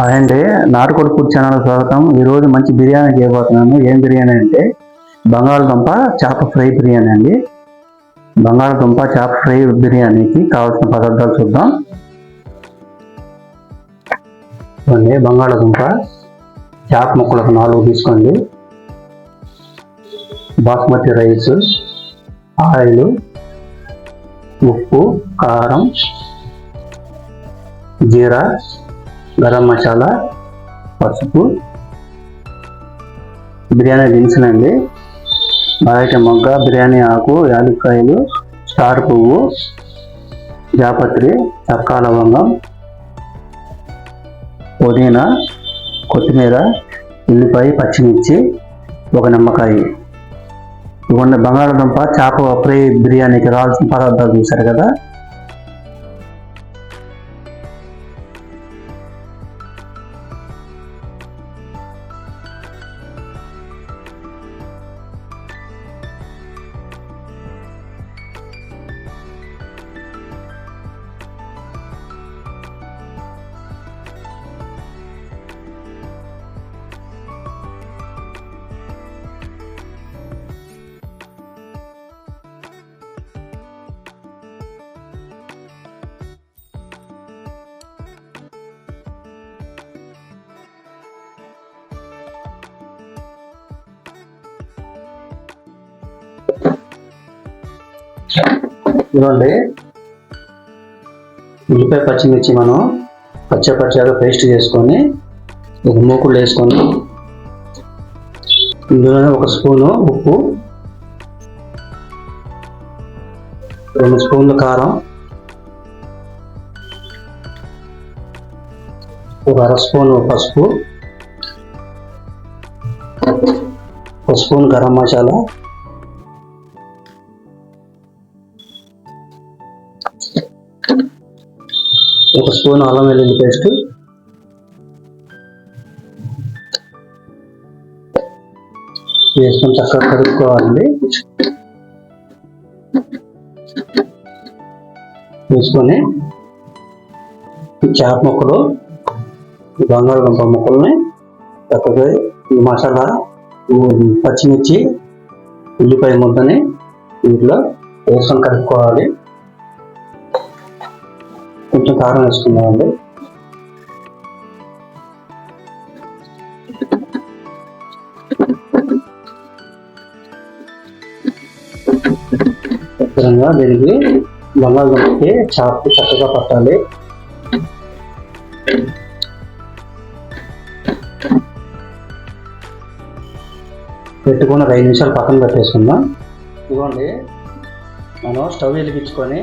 Hi అండి, నాటుకోడి food channel స్వాగతం. ఈరోజు మంచి బిర్యానీ చేయబోతున్నాను. ఏం బిర్యానీ అంటే బంగాళదుంప చేప ఫ్రై బిర్యానీ అండి. బంగాళదుంప చేప ఫ్రై బిర్యానీకి కావాల్సిన పదార్థాలు చూద్దాం. బంగాళదుంప చేప ముక్కలకు 4 తీసుకోండి. బాస్మతి రైస్, ఆయిల్, ఉప్పు, కారం, జీరా, గరం మసాలా, పసుపు, బిర్యానీ దినుసులండి, బయట మొగ్గ, బిర్యానీ ఆకు, యాలక్కాయలు, స్టార్ పువ్వు, జాపత్రి, చక్కా లవంగం, పుదీనా, కొత్తిమీర, ఉల్లిపాయ, పచ్చిమిర్చి, ఒక నిమ్మకాయ. ఇవన్నీ బంగాళదుంప చేప ఫ్రై బిర్యానీకి రావాల్సిన పదార్థాలు చూశారు కదా. ఇవ్వండి, ఉల్లిపాయ పచ్చిమిర్చి మనం పచ్చగా పేస్ట్ చేసుకొని ఒక మూకుళ్ళు వేసుకొని ఇందులోనే 1 స్పూను ఉప్పు, 2 స్పూన్లు కారం, 1/2 స్పూను పసుపు, 1 స్పూన్ గరం మసాలా, 1 స్పూన్ అల్లం వెల్లుల్లి పేస్ట్, వేసుకొని చక్కగా కలుపుకోవాలండి. వేసుకొని ఈ చేప ముక్కలు, ఈ బంగాళదుంప ముక్కల్ని చక్కగా ఈ మసాలా, పచ్చిమిర్చి, ఉల్లిపాయ ముద్దని వీటిలో వేసుకొని కలుపుకోవాలి. కొంచెం కారం వేసుకున్నామండి. దీనికి బంగాళదుంపకి చాపు చక్కగా పట్టాలి. పెట్టుకుని 5 నిమిషాలు పక్కన పెట్టేసుకుందాం. ఇదిగోండి, మనం స్టవ్ వెలిగించుకొని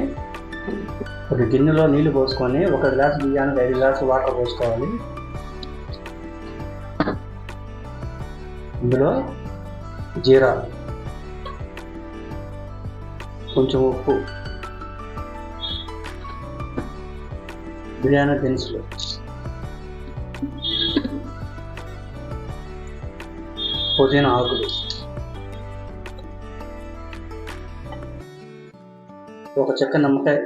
ఒక గిన్నెలో నీళ్లు పోసుకొని 1 గ్లాసు బియ్యానికి 5 గ్లాసులు వాటర్ పోసుకోవాలి. ఇందులో జీరా, కొంచెం ఉప్పు, బిర్యానీ దినుసులు, పుదీనా ఆకులు, ఒక చెక్క నిమ్మకాయ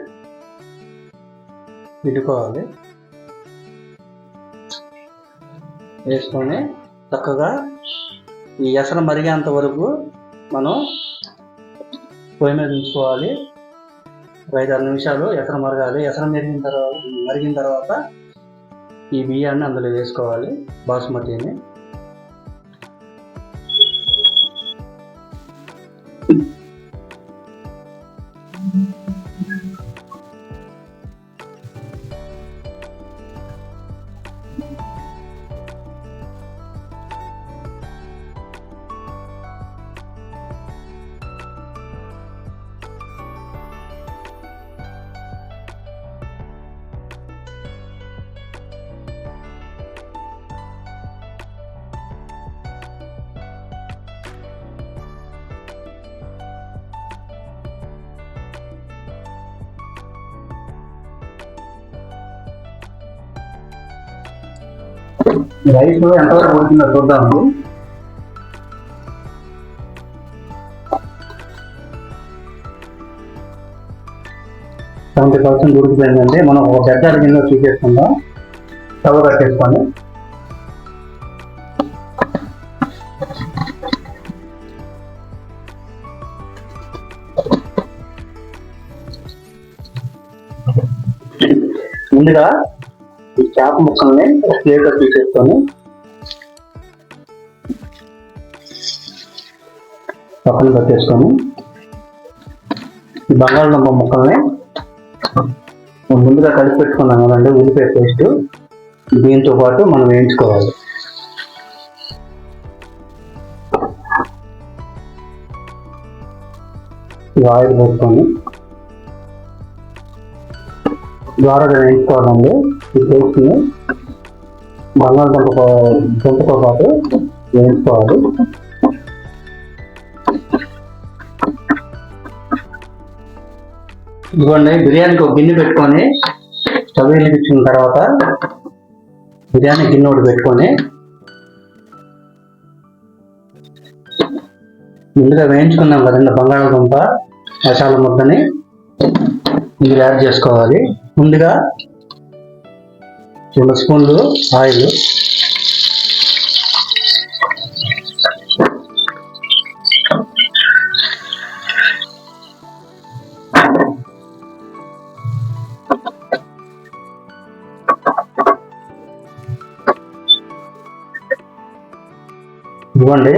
పిండుకోవాలి. వేసుకొని చక్కగా ఈ ఎసరు మరిగేంత వరకు మనం పొయ్యి మీద ఉంచుకోవాలి. 5-6 నిమిషాలు ఎసరు మరగాలి. ఎసరు మరిగిన తర్వాత ఈ బియ్యాన్ని అందులో వేసుకోవాలి, బాస్మతిని. రైస్ ఎంతవరకు ఉడికిందో చూద్దాము. $70% ఉడికిపోయిందండి. మనం ఒక పెద్ద గిన్నెలో తీసేసుకుందాం. స్టవ్ కట్టేసుకొని ముందుగా ఈ చేప ముక్కల్ని ప్లేట్లో తీసేసుకొని పక్కన పెట్టేసుకొని ఈ బంగాళదుంప ముక్కల్ని ముందుగా కలిపి పెట్టుకున్నాం కదండి ఉల్లిపాయ పేస్ట్, దీంతో పాటు మనం వేయించుకోవాలి. ఆయిల్ వేసుకొని ద్వారాగా వేయించుకోవాలండి. ఈ పేస్ట్ని బంగాళదుంపతో పాటు వేయించుకోవాలి. ఇదిగోండి, బిర్యానీకి ఒక గిన్నె పెట్టుకొని స్టవ్ వెలిగించిన తర్వాత బిర్యానీ గిన్నె ఒకటి పెట్టుకొని ముందుగా వేయించుకున్నాం కదండి బంగాళదుంప మసాలా ముద్దని ఇందులో యాడ్ చేసుకోవాలి. ముందుగా 2 స్పూన్లు ఆయిల్, ఇవ్వండి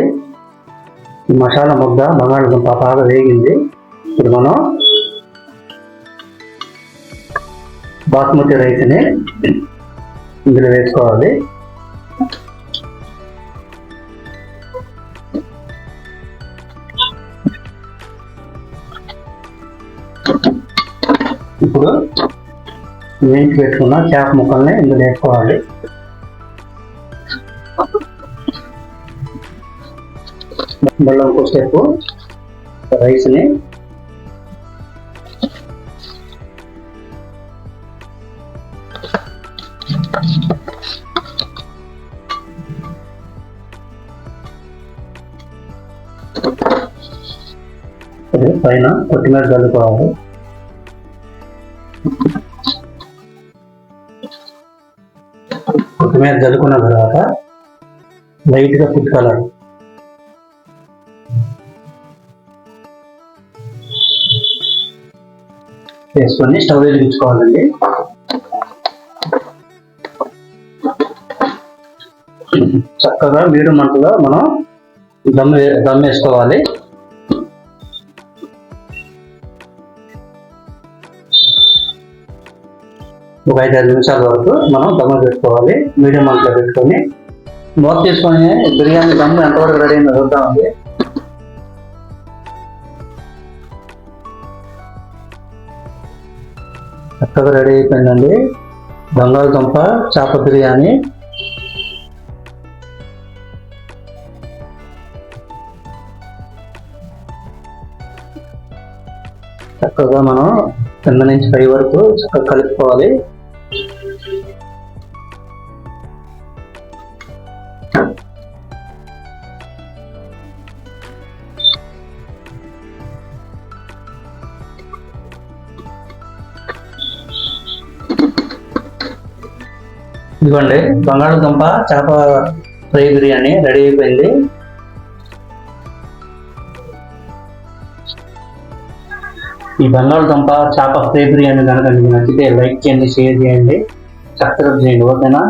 ఈ మసాలా ముద్ద బంగాళదుంప బాగా వేగింది. ఇప్పుడు మనం బాస్మతి రైస్ని ఇందులో వేసుకోవాలి. ఇప్పుడు వేయించి పెట్టుకున్న చేప ముక్కల్ని ఇందులో వేసుకోవాలి. బెల్లం కొద్దిసేపు రైస్ని పైన కొత్తిమీర చల్లుకోవాలి. కొత్తిమీర చల్లుకున్న తర్వాత లైట్గా ఫుడ్ కలర్ వేసుకొని స్టవ్ వెలిగించుకోవాలండి. చక్కగా మీడియం మంటలో మనం దమ్ వేసుకోవాలి. ఒక 5-6 నిమిషాల వరకు మనం దమ్ పెట్టుకోవాలి. మీడియం మంటలో పెట్టుకొని మూత తీసుకొని బిర్యానీ దమ్ ఎంతవరకు రెడీ అయిందో చూద్దామండి. చక్కగా రెడీ అయిపోయిందండి బంగాళదుంప చేప బిర్యానీ. చక్కగా మనం కింద నుంచి పై వరకు చక్కగా కలుపుకోవాలి. ఇదిగోండి బంగాళదుంప చేప ఫ్రై బిర్యానీ రెడీ అయిపోయింది. ఈ బంగాళదుంప చేప ఫ్రై బిర్యానీ కనుక మీకు నచ్చితే లైక్ చేయండి, షేర్ చేయండి, సబ్స్క్రైబ్ చేయండి. ఓకేనా?